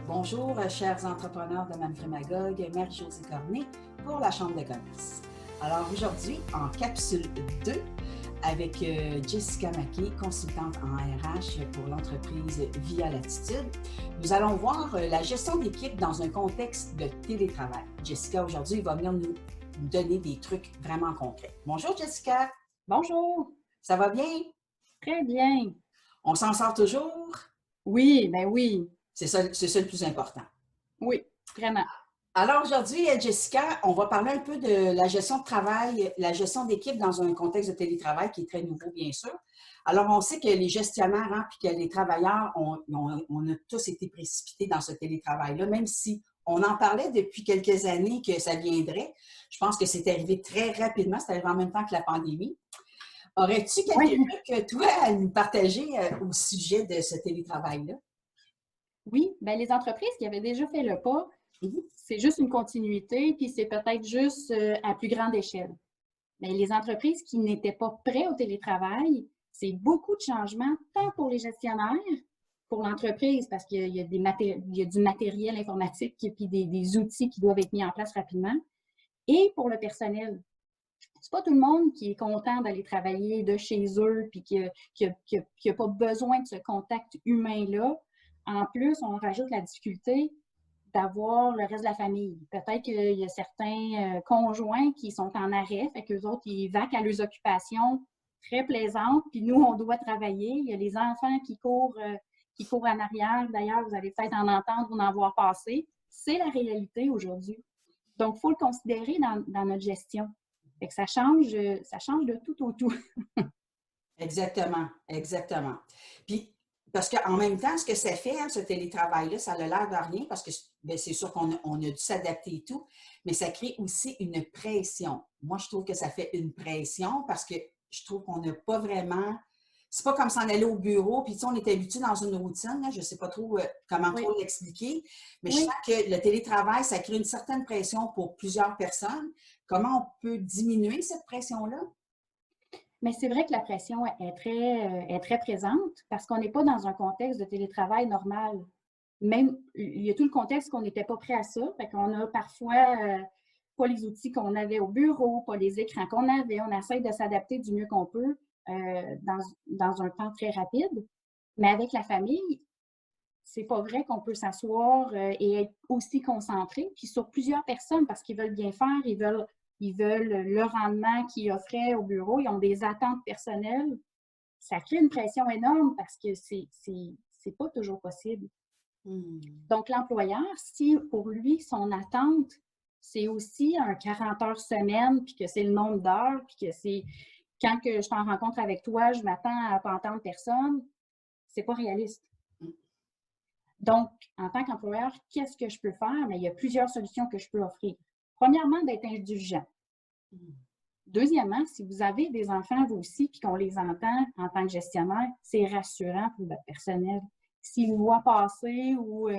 Bonjour, chers entrepreneurs de Manfred-Magog, Marie-Josée Cornet pour la Chambre de commerce. Alors aujourd'hui, en capsule 2, avec Jessica Mackey, consultante en RH pour l'entreprise Via Latitude, nous allons voir la gestion d'équipe dans un contexte de télétravail. Jessica, aujourd'hui, va venir nous donner des trucs vraiment concrets. Bonjour Jessica! Bonjour! Ça va bien? Très bien! On s'en sort toujours? Oui, ben oui. C'est ça le plus important. Oui, vraiment. Alors aujourd'hui, Jessica, on va parler un peu de la gestion de travail, la gestion d'équipe dans un contexte de télétravail qui est très nouveau, bien sûr. Alors, on sait que les gestionnaires puis que les travailleurs, on a tous été précipités dans ce télétravail-là, même si on en parlait depuis quelques années que ça viendrait. Je pense que c'est arrivé très rapidement, c'est arrivé en même temps que la pandémie. Aurais-tu quelques Oui, trucs, toi, à nous partager au sujet de ce télétravail-là? oui. Ben les entreprises qui avaient déjà fait le pas, Mhm. c'est juste une continuité, puis c'est peut-être juste à plus grande échelle. Mais les entreprises qui n'étaient pas prêtes au télétravail, c'est beaucoup de changements, tant pour les gestionnaires, pour l'entreprise, parce qu'il y a, il y a du matériel informatique et puis des outils qui doivent être mis en place rapidement, et pour le personnel. C'est pas tout le monde qui est content d'aller travailler de chez eux puis qui a pas besoin de ce contact humain-là. En plus, on rajoute la difficulté d'avoir le reste de la famille. Peut-être qu'il y a certains conjoints qui sont en arrêt, fait qu'eux autres, ils vaquent à leurs occupations très plaisantes, puis nous, on doit travailler. Il y a les enfants qui courent en arrière. D'ailleurs, vous allez peut-être en entendre ou en voir passer. C'est la réalité aujourd'hui. Donc, il faut le considérer dans notre gestion. Fait que ça change de tout au tout. Exactement, exactement. Puis, parce qu'en même temps, ce que ça fait, ce télétravail-là, ça a l'air de rien parce que bien, c'est sûr qu'on a dû s'adapter et tout, mais ça crée aussi une pression. Moi, je trouve que ça fait une pression parce que je trouve qu'on n'a pas vraiment. C'est pas comme s'en aller au bureau, puis tu sais, on est habitué dans une routine, là, je ne sais pas trop comment Oui, trop l'expliquer, mais je sens oui. que le télétravail, ça crée une certaine pression pour plusieurs personnes. Comment on peut diminuer cette pression-là? Mais c'est vrai que la pression est très présente parce qu'on n'est pas dans un contexte de télétravail normal. Même, il y a tout le contexte qu'on n'était pas prêt à ça. Fait qu'on a parfois pas les outils qu'on avait au bureau, pas les écrans qu'on avait. On essaie de s'adapter du mieux qu'on peut dans un temps très rapide. Mais avec la famille, c'est pas vrai qu'on peut s'asseoir et être aussi concentré, puis sur plusieurs personnes parce qu'ils veulent bien faire, ils veulent le rendement qu'ils offraient au bureau, ils ont des attentes personnelles. Ça crée une pression énorme parce que c'est pas toujours possible. Hmm. Donc, l'employeur, si pour lui, son attente, c'est aussi un 40 heures semaine, puis que c'est le nombre d'heures, puis que c'est quand que je t'en rencontre avec toi, je m'attends à pas entendre personne, c'est pas réaliste. Donc, en tant qu'employeur, qu'est-ce que je peux faire? Mais il y a plusieurs solutions que je peux offrir. Premièrement, d'être indulgent. Deuxièmement, si vous avez des enfants, vous aussi, puis qu'on les entend en tant que gestionnaire, c'est rassurant pour votre personnel. S'ils voient passer ou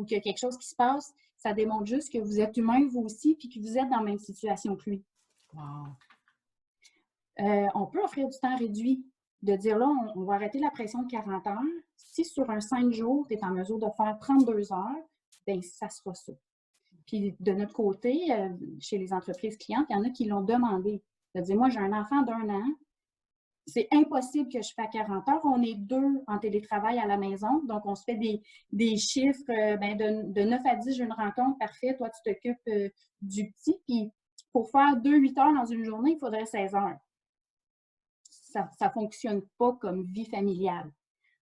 qu'il y a quelque chose qui se passe, ça démontre juste que vous êtes humain, vous aussi, puis que vous êtes dans la même situation que lui. Wow. On peut offrir du temps réduit, de dire là, on va arrêter la pression de 40 heures. Si sur un 5 jours, tu es en mesure de faire 32 heures, bien, ça sera ça. Puis de notre côté, chez les entreprises clientes, il y en a qui l'ont demandé. De dire, moi, j'ai un enfant d'1 an, c'est impossible que je fasse 40 heures. On est deux en télétravail à la maison, donc on se fait des chiffres, de 9 à 10, j'ai une rencontre, parfait, toi, tu t'occupes du petit. Puis pour faire 8 heures dans une journée, il faudrait 16 heures. Ça ne fonctionne pas comme vie familiale.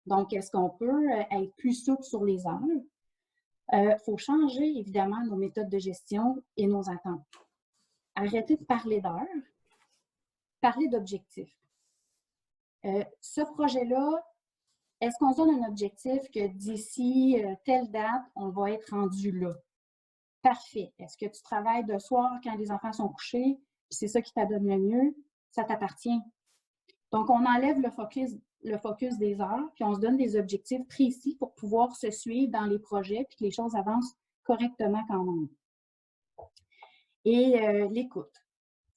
Donc, est-ce qu'on peut être plus souple sur les heures? Il faut changer, évidemment, nos méthodes de gestion et nos attentes. Arrêter de parler d'heures, parler d'objectifs. Ce projet-là, est-ce qu'on se donne un objectif que d'ici telle date, on va être rendu là? Parfait. Est-ce que tu travailles de soir quand les enfants sont couchés, puis c'est ça qui t'adonne le mieux? Ça t'appartient. Donc, on enlève le focus des heures, puis on se donne des objectifs précis pour pouvoir se suivre dans les projets, puis que les choses avancent correctement quand même. Et l'écoute.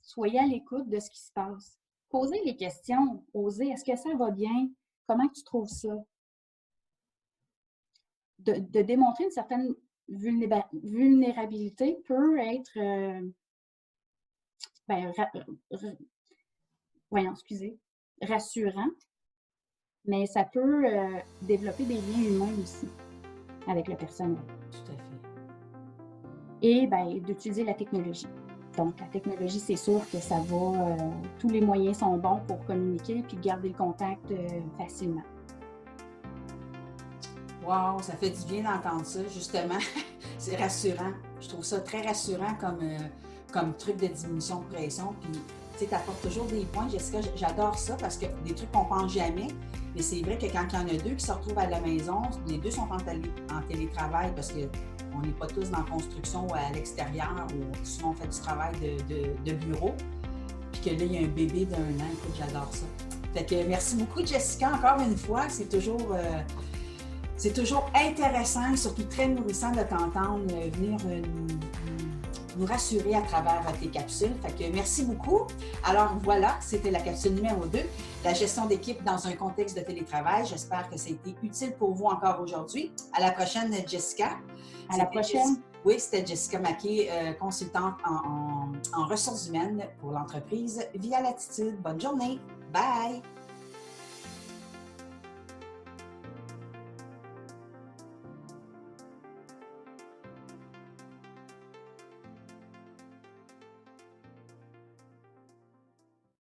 Soyez à l'écoute de ce qui se passe. Posez les questions. Osez, est-ce que ça va bien? Comment tu trouves ça? de démontrer une certaine vulnérabilité peut être, ben, voyons, excusez, rassurant, mais ça peut, développer des liens humains aussi avec le personnel Tout à fait. et ben, d'utiliser la technologie. Donc la technologie, c'est sûr que ça va, tous les moyens sont bons pour communiquer puis garder le contact, facilement. Wow, ça fait du bien d'entendre ça, justement. C'est rassurant. Je trouve ça très rassurant comme truc de diminution de pression. Puis, tu sais, tu apportes toujours des points. Jessica, j'adore ça parce que des trucs qu'on pense jamais. Mais c'est vrai que quand il y en a deux qui se retrouvent à la maison, les deux sont en télétravail parce qu'on n'est pas tous dans la construction ou à l'extérieur ou souvent on fait du travail de bureau. Puis que là, il y a un bébé d'1 an. Écoute, j'adore ça. Fait que merci beaucoup, Jessica, encore une fois. C'est toujours intéressant et surtout très nourrissant de t'entendre venir nous rassurer à travers tes capsules. Fait que merci beaucoup. Alors voilà, c'était la capsule numéro 2, la gestion d'équipe dans un contexte de télétravail. J'espère que ça a été utile pour vous encore aujourd'hui. À la prochaine, Jessica. À la prochaine. Oui, c'était Jessica Maquet, consultante en ressources humaines pour l'entreprise Via Latitude. Bonne journée. Bye!